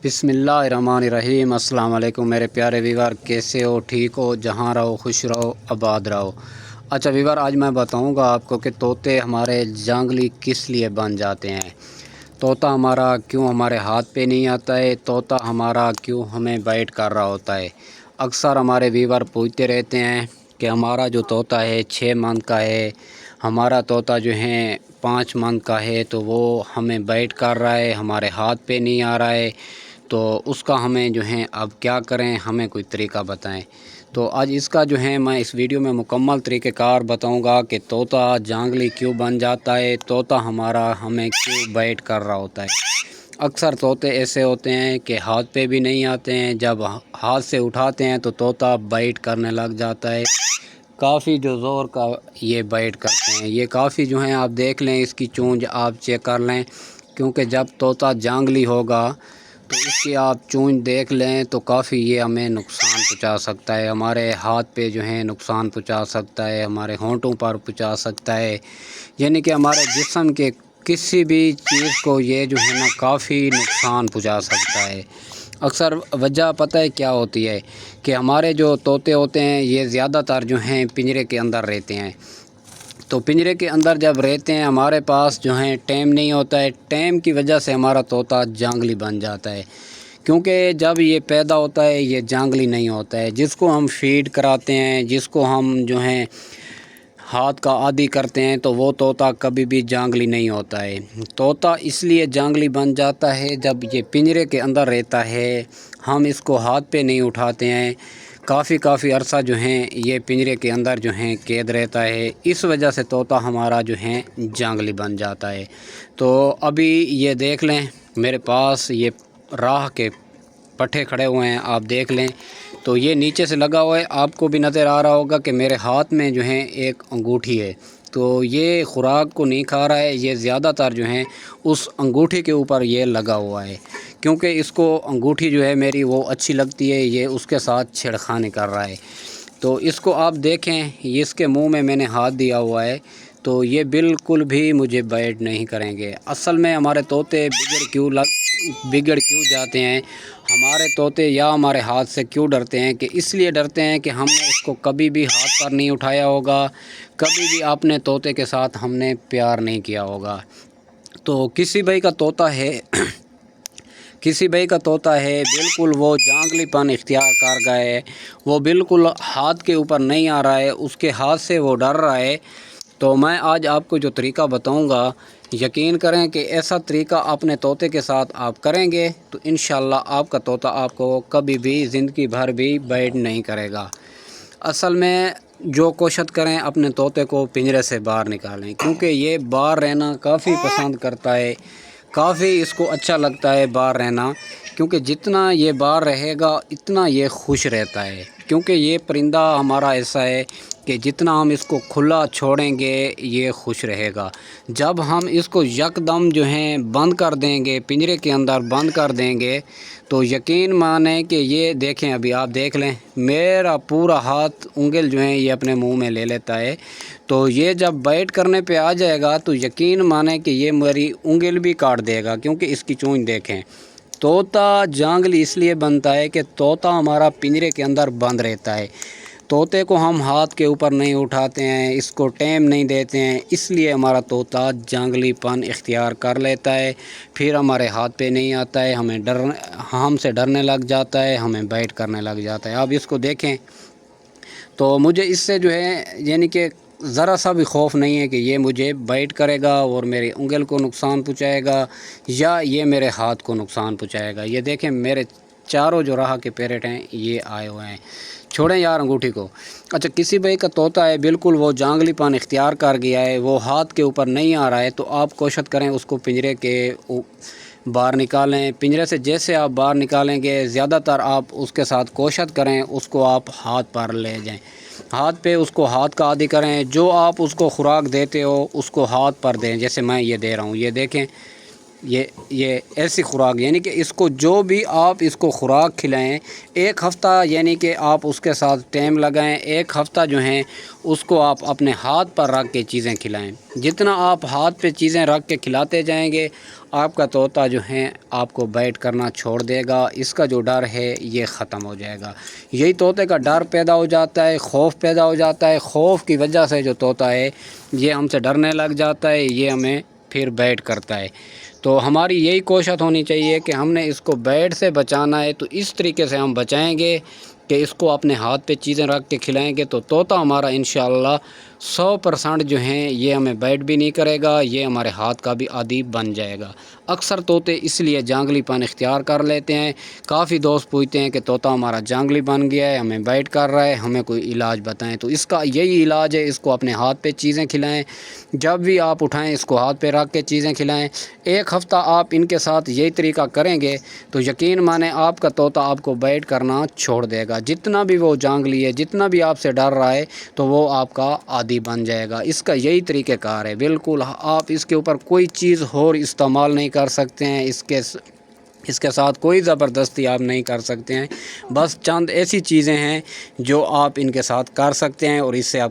बिस्मिल्लाहिर्रहमानिर्रहीम। अस्सलाम वालेकुम मेरे प्यारे व्यूअर, कैसे हो? ठीक हो? जहाँ रहो खुश रहो, आबाद रहो। अच्छा व्यूअर, आज मैं बताऊंगा आपको कि तोते हमारे जंगली किस लिए बन जाते हैं। तोता हमारा क्यों हमारे हाथ पे नहीं आता है, तोता हमारा क्यों हमें बाइट कर रहा होता है। अक्सर हमारे व्यूअर पूछते रहते हैं कि हमारा जो तोता है 6 मंथ का है, हमारा तोता जो है 5 मंथ का है, तो वो हमें बाइट कर रहा है, हमारे हाथ पे नहीं आ रहा है। तो उसका हमें जो है अब क्या करें, हमें कोई तरीका बताएं। तो आज इसका जो है मैं इस वीडियो में मुकम्मल तरीक़ेकार बताऊंगा कि तोता जंगली क्यों बन जाता है, तोता हमारा हमें क्यों बाइट कर रहा होता है। अक्सर तोते ऐसे होते हैं कि हाथ पे भी नहीं आते हैं, जब हाथ से उठाते हैं तो तोता बाइट करने लग जाता है। काफ़ी जो ज़ोर का ये बाइट करते हैं, ये काफ़ी जो है आप देख लें, इसकी चोंच आप चेक कर लें, क्योंकि जब तोता जंगली होगा तो इसकी आप चोंच देख लें तो काफ़ी ये हमें नुकसान पहुंचा सकता है। हमारे हाथ पे जो है नुकसान पहुंचा सकता है, हमारे होंठों पर पहुंचा सकता है, यानी कि हमारे जिस्म के किसी भी चीज़ को ये जो है ना काफ़ी नुकसान पहुंचा सकता है। अक्सर वजह पता है क्या होती है कि हमारे जो तोते होते हैं ये ज़्यादातर जो हैं पिंजरे के अंदर रहते हैं। तो पिंजरे के अंदर जब रहते हैं, हमारे पास जो है टाइम नहीं होता है, टाइम की वजह से हमारा तोता जंगली बन जाता है। क्योंकि जब ये पैदा होता है ये जंगली नहीं होता है। जिसको हम फीड कराते हैं, जिसको हम जो हैं हाथ का आदी करते हैं, तो वो तोता कभी भी जंगली नहीं होता है। तोता इसलिए जंगली बन जाता है जब ये पिंजरे के अंदर रहता है, हम इसको हाथ पे नहीं उठाते हैं, काफ़ी अरसा जो हैं ये पिंजरे के अंदर जो हैं कैद रहता है। इस वजह से तोता हमारा जो है जंगली बन जाता है। तो अभी ये देख लें, मेरे पास ये राह के पट्टे खड़े हुए हैं, आप देख लें तो ये नीचे से लगा हुआ है। आपको भी नज़र आ रहा होगा कि मेरे हाथ में जो है एक अंगूठी है, तो ये खुराक को नहीं खा रहा है, ये ज़्यादातर जो है उस अंगूठी के ऊपर ये लगा हुआ है, क्योंकि इसको अंगूठी जो है मेरी वो अच्छी लगती है, ये उसके साथ छेड़खानी कर रहा है। तो इसको आप देखें, इसके मुंह में मैंने हाथ दिया हुआ है, तो ये बिल्कुल भी मुझे बाइट नहीं करेंगे। असल में हमारे तोते बिगड़ क्यों जाते हैं, हमारे तोते या हमारे हाथ से क्यों डरते हैं, कि इसलिए डरते हैं कि हमने इसको कभी भी हाथ पर नहीं उठाया होगा, कभी भी अपने तोते के साथ हमने प्यार नहीं किया होगा। तो किसी भाई का तोता है किसी भाई का तोता है, बिल्कुल वो जंगलीपन इख्तियार कर गया है, वो बिल्कुल हाथ के ऊपर नहीं आ रहा है, उसके हाथ से वो डर रहा है। तो मैं आज आपको जो तरीका बताऊंगा, यकीन करें कि ऐसा तरीका अपने तोते के साथ आप करेंगे तो इंशाल्लाह आपका तोता आपको कभी भी ज़िंदगी भर भी बाइट नहीं करेगा। असल में जो कोशिश करें अपने तोते को पिंजरे से बाहर निकालें, क्योंकि ये बाहर रहना काफ़ी पसंद करता है, काफ़ी इसको अच्छा लगता है बाहर रहना, क्योंकि जितना ये बाहर रहेगा इतना ये खुश रहता है। क्योंकि ये परिंदा हमारा ऐसा है कि जितना हम इसको खुला छोड़ेंगे ये खुश रहेगा। जब हम इसको यकदम जो है बंद कर देंगे, पिंजरे के अंदर बंद कर देंगे, तो यकीन माने कि ये देखें, अभी आप देख लें, मेरा पूरा हाथ उंगल जो है ये अपने मुंह में ले लेता है। तो ये जब बाइट करने पे आ जाएगा तो यकीन माने कि ये मेरी उंगल भी काट देगा, क्योंकि इसकी चोंच देखें। तोता जंगली इसलिए बनता है कि तोता हमारा पिंजरे के अंदर बंद रहता है, तोते को हम हाथ के ऊपर नहीं उठाते हैं, इसको टाइम नहीं देते हैं, इसलिए हमारा तोता जंगलीपन इख्तियार कर लेता है, फिर हमारे हाथ पे नहीं आता है, हमसे डरने लग जाता है, हमें बाइट करने लग जाता है। आप इसको देखें तो मुझे इससे जो है यानी कि ज़रा सा भी खौफ नहीं है कि ये मुझे बाइट करेगा और मेरी उंगल को नुकसान पहुंचाएगा या ये मेरे हाथ को नुकसान पहुंचाएगा। ये देखें, मेरे चारों जो राह के पैरेट हैं ये आए हुए हैं। छोड़ें यार अंगूठी को। अच्छा, किसी भाई का तोता है, बिल्कुल वो जंगलीपन इख्तियार कर गया है, वो हाथ के ऊपर नहीं आ रहा है, तो आप कोशिश करें उसको पिंजरे के बाहर निकालें। पिंजरे से जैसे आप बाहर निकालेंगे, ज़्यादातर आप उसके साथ कोशिश करें उसको आप हाथ पर ले जाएं, हाथ पे उसको हाथ का आदी करें। जो आप उसको खुराक देते हो उसको हाथ पर दें, जैसे मैं ये दे रहा हूँ, ये देखें, یہ ایسی خوراک یعنی کہ اس کو جو بھی آپ اس کو خوراک کھلائیں، ایک ہفتہ یعنی کہ آپ اس کے ساتھ ٹائم لگائیں، ایک ہفتہ جو ہیں اس کو آپ اپنے ہاتھ پر رکھ کے چیزیں کھلائیں۔ جتنا آپ ہاتھ پہ چیزیں رکھ کے کھلاتے جائیں گے، آپ کا طوطا جو ہے آپ کو بائٹ کرنا چھوڑ دے گا، اس کا جو ڈر ہے یہ ختم ہو جائے گا۔ یہی طوطے کا ڈر پیدا ہو جاتا ہے، خوف پیدا ہو جاتا ہے، خوف کی وجہ سے جو طوطا ہے یہ ہم سے ڈرنے لگ جاتا ہے، یہ ہمیں پھر بائٹ کرتا ہے۔ تو ہماری یہی کوشش ہونی چاہیے کہ ہم نے اس کو بائٹ سے بچانا ہے، تو اس طریقے سے ہم بچائیں گے کہ اس کو اپنے ہاتھ پہ چیزیں رکھ کے کھلائیں گے تو طوطا ہمارا انشاءاللہ 100% جو ہیں یہ ہمیں بائٹ بھی نہیں کرے گا، یہ ہمارے ہاتھ کا بھی عادی بن جائے گا۔ اکثر طوطے اس لیے جانگلی پن اختیار کر لیتے ہیں۔ کافی دوست پوچھتے ہیں کہ طوطا ہمارا جانگلی بن گیا ہے، ہمیں بائٹ کر رہا ہے، ہمیں کوئی علاج بتائیں۔ تو اس کا یہی علاج ہے، اس کو اپنے ہاتھ پہ چیزیں کھلائیں، جب بھی آپ اٹھائیں اس کو ہاتھ پہ رکھ کے چیزیں کھلائیں۔ ایک ہفتہ آپ ان کے ساتھ یہی طریقہ کریں گے تو یقین مانیں آپ کا طوطا آپ کو بائٹ کرنا چھوڑ دے گا۔ جتنا بھی وہ جانگلی ہے، جتنا بھی آپ سے ڈر رہا ہے تو وہ آپ کا عادی بن جائے گا۔ اس کا یہی طریقہ کار ہے، بالکل آپ اس کے اوپر کوئی چیز اور استعمال نہیں کر سکتے ہیں، اس کے ساتھ کوئی زبردستی آپ نہیں کر سکتے ہیں، بس چند ایسی چیزیں ہیں جو آپ ان کے ساتھ کر سکتے ہیں اور اس سے آپ کا